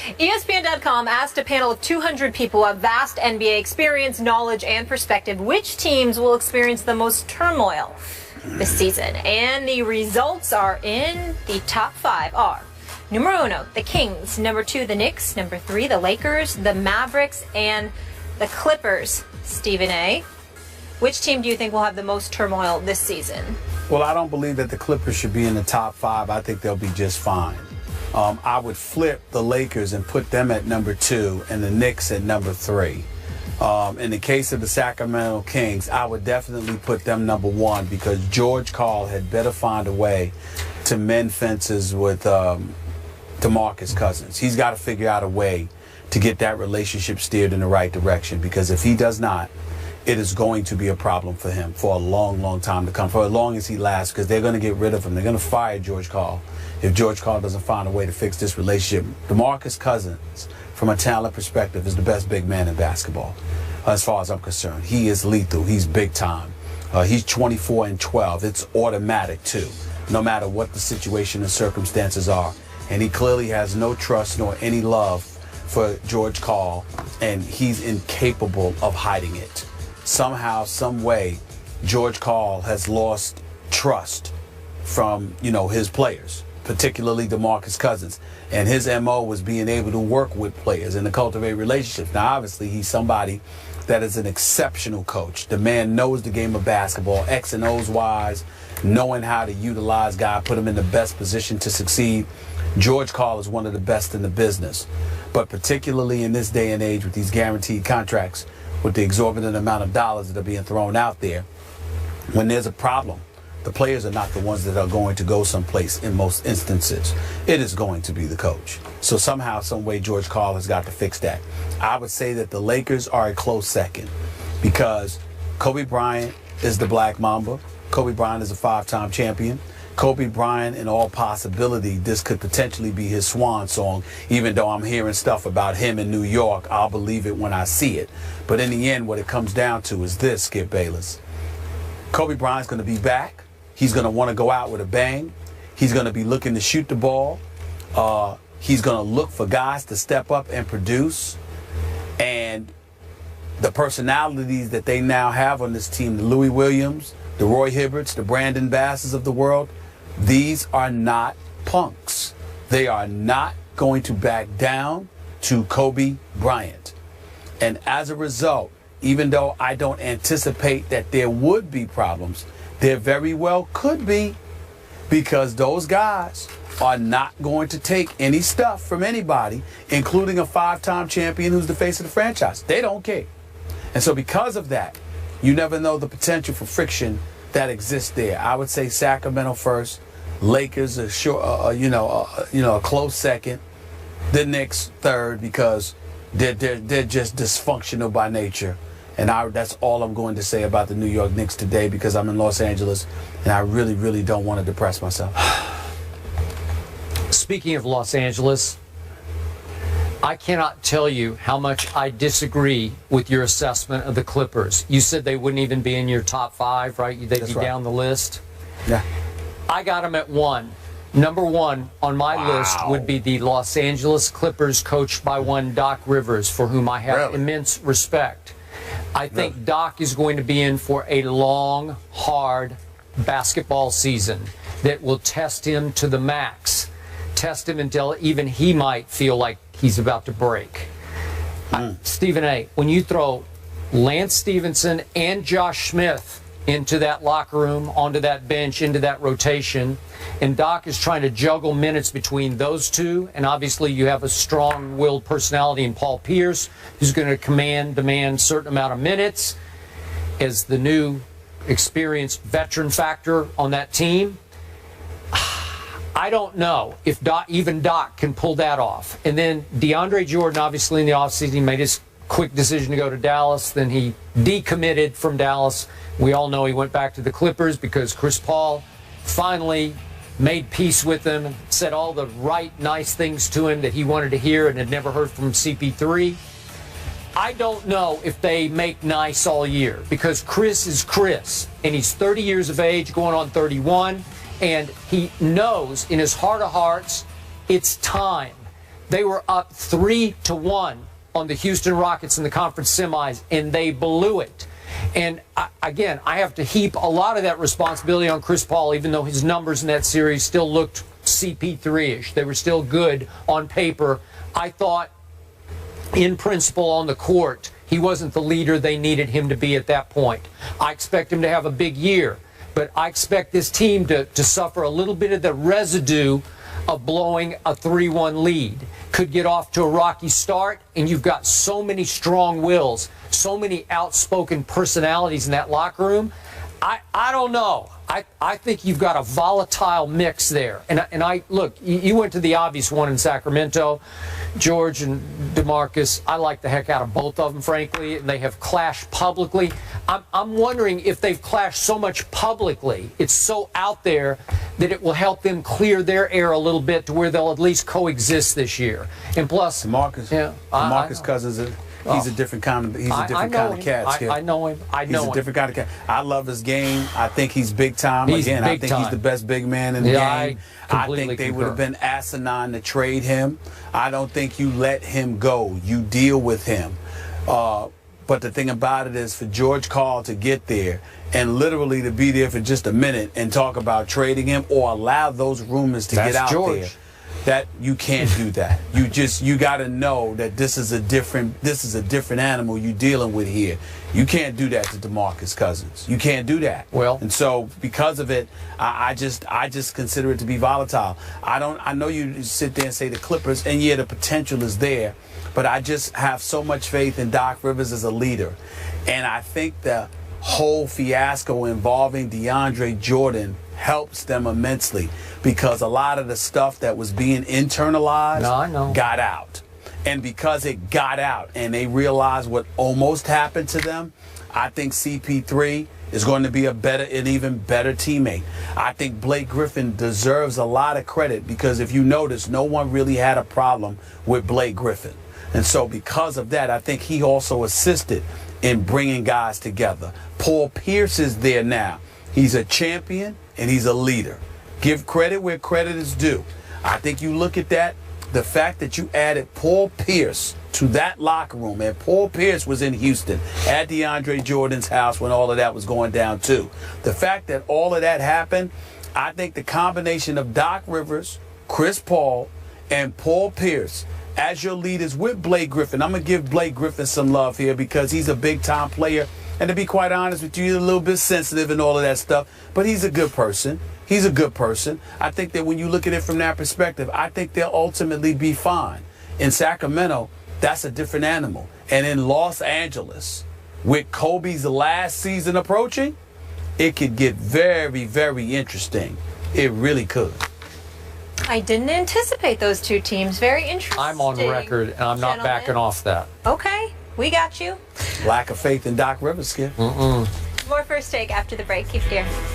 ESPN.com asked a panel of 200 people who have vast NBA experience, knowledge, and perspective which teams will experience the most turmoil this season. And the results are in. The top 5 are numero uno, the Kings, number 2, the Knicks, number 3, the Lakers, the Mavericks, and the Clippers. Stephen A., which team do you think will have the most turmoil this season? Well, I don't believe that the Clippers should be in the top 5. I think they'll be just fine. I would flip the Lakers and put them at number 2 and the Knicks at number 3. In the case of the Sacramento Kings, I would definitely put them number 1 because George Karl had better find a way to mend fences with DeMarcus Cousins. He's got to figure out a way to get that relationship steered in the right direction, because if he does not, it is going to be a problem for him for a long, long time to come, for as long as he lasts, because they're going to get rid of him. They're going to fire George Karl if George Karl doesn't find a way to fix this relationship. DeMarcus Cousins, from a talent perspective, is the best big man in basketball, as far as I'm concerned. He is lethal. He's big time. He's 24 and 12. It's automatic, too, no matter what the situation and circumstances are. And he clearly has no trust nor any love for George Karl, and he's incapable of hiding it. Somehow, some way, George Karl has lost trust from, his players, particularly DeMarcus Cousins. And his MO was being able to work with players and to cultivate relationships. Now, obviously, he's somebody that is an exceptional coach. The man knows the game of basketball, X and O's wise, knowing how to utilize guys, put him in the best position to succeed. George Karl is one of the best in the business. But particularly in this day and age with these guaranteed contracts, with the exorbitant amount of dollars that are being thrown out there, when there's a problem, the players are not the ones that are going to go someplace in most instances. It is going to be the coach. So somehow, some way, George Karl has got to fix that. I would say that the Lakers are a close second because Kobe Bryant is the Black Mamba. Kobe Bryant is a 5-time champion. Kobe Bryant, in all possibility, this could potentially be his swan song. Even though I'm hearing stuff about him in New York, I'll believe it when I see it. But in the end, what it comes down to is this, Skip Bayless. Kobe Bryant's going to be back. He's going to want to go out with a bang. He's going to be looking to shoot the ball. He's going to look for guys to step up and produce. And the personalities that they now have on this team, the Louis Williams, the Roy Hibberts, the Brandon Basses of the world, these are not punks. They are not going to back down to Kobe Bryant. And as a result, even though I don't anticipate that there would be problems, there very well could be, because those guys are not going to take any stuff from anybody, including a 5-time champion who's the face of the franchise. They don't care. And so because of that, you never know the potential for friction that exists there. I would say Sacramento first, Lakers a close second, the Knicks third, because they're just dysfunctional by nature. And that's all I'm going to say about the New York Knicks today, because I'm in Los Angeles and I really, really don't want to depress myself. Speaking of Los Angeles, I cannot tell you how much I disagree with your assessment of the Clippers. You said they wouldn't even be in your top 5, right? They'd be down the list. Yeah. I got them at 1. Number 1 on my list would be the Los Angeles Clippers, coached by one Doc Rivers, for whom I have immense respect. I think Doc is going to be in for a long, hard basketball season that will test him to the max. Test him until even he might feel like he's about to break. Stephen A., when you throw Lance Stevenson and Josh Smith into that locker room, onto that bench, into that rotation, and Doc is trying to juggle minutes between those two, and obviously you have a strong-willed personality in Paul Pierce, who's going to demand a certain amount of minutes as the new experienced veteran factor on that team. I don't know if even Doc can pull that off. And then DeAndre Jordan, obviously in the offseason, made his quick decision to go to Dallas. Then he decommitted from Dallas. We all know he went back to the Clippers because Chris Paul finally made peace with him and said all the right, nice things to him that he wanted to hear and had never heard from CP3. I don't know if they make nice all year, because Chris is Chris, and he's 30 years of age, going on 31. And he knows in his heart of hearts it's time They were up 3-1 on the Houston Rockets in the conference semis, and they blew it. And again, I have to heap a lot of that responsibility on Chris Paul, even though his numbers in that series still looked CP3-ish. They were still good on paper. I thought, in principle, on the court, he wasn't the leader they needed him to be at that point. I expect him to have a big year, but I expect this team to suffer a little bit of the residue of blowing a 3-1 lead. Could get off to a rocky start, and you've got so many strong wills, so many outspoken personalities in that locker room. I don't know. I think you've got a volatile mix there. And I look, you went to the obvious one in Sacramento, George and DeMarcus. I like the heck out of both of them, frankly, and they have clashed publicly. I'm wondering if they've clashed so much publicly, it's so out there, that it will help them clear their air a little bit to where they'll at least coexist this year. And plus, DeMarcus Cousins. He's a different kind of cat. I know him. He's a different kind of cat. I love his game. I think he's big time. I think he's the best big man in the game. I think they would have been asinine to trade him. I don't think you let him go. You deal with him. But the thing about it is, for George Karl to get there and literally to be there for just a minute and talk about trading him or allow those rumors to get out there. That you can't do that. You got to know that this is a different animal you're dealing with here. You can't do that to DeMarcus Cousins. You can't do that. Well, and so because of it, I just consider it to be volatile. I know you sit there and say the Clippers, and yeah, the potential is there, but I just have so much faith in Doc Rivers as a leader, and I think the whole fiasco involving DeAndre Jordan helps them immensely, because a lot of the stuff that was being internalized got out. And because it got out and they realized what almost happened to them, I think CP3 is going to be an even better teammate. I think Blake Griffin deserves a lot of credit, because if you notice, no one really had a problem with Blake Griffin. And so because of that, I think he also assisted in bringing guys together. Paul Pierce is there now. He's a champion and he's a leader. Give credit where credit is due. I think you look at that, the fact that you added Paul Pierce to that locker room, and Paul Pierce was in Houston at DeAndre Jordan's house when all of that was going down too. The fact that all of that happened, I think the combination of Doc Rivers, Chris Paul, and Paul Pierce as your leaders with Blake Griffin. I'm going to give Blake Griffin some love here because he's a big-time player. And to be quite honest with you, he's a little bit sensitive and all of that stuff. But he's a good person. He's a good person. I think that when you look at it from that perspective, I think they'll ultimately be fine. In Sacramento, that's a different animal. And in Los Angeles, with Kobe's last season approaching, it could get very, very interesting. It really could. I didn't anticipate those two teams. Very interesting. I'm on record, and I'm not backing off that. Okay, we got you. Lack of faith in Doc Rivers, Skip. More First Take after the break. Keep it here.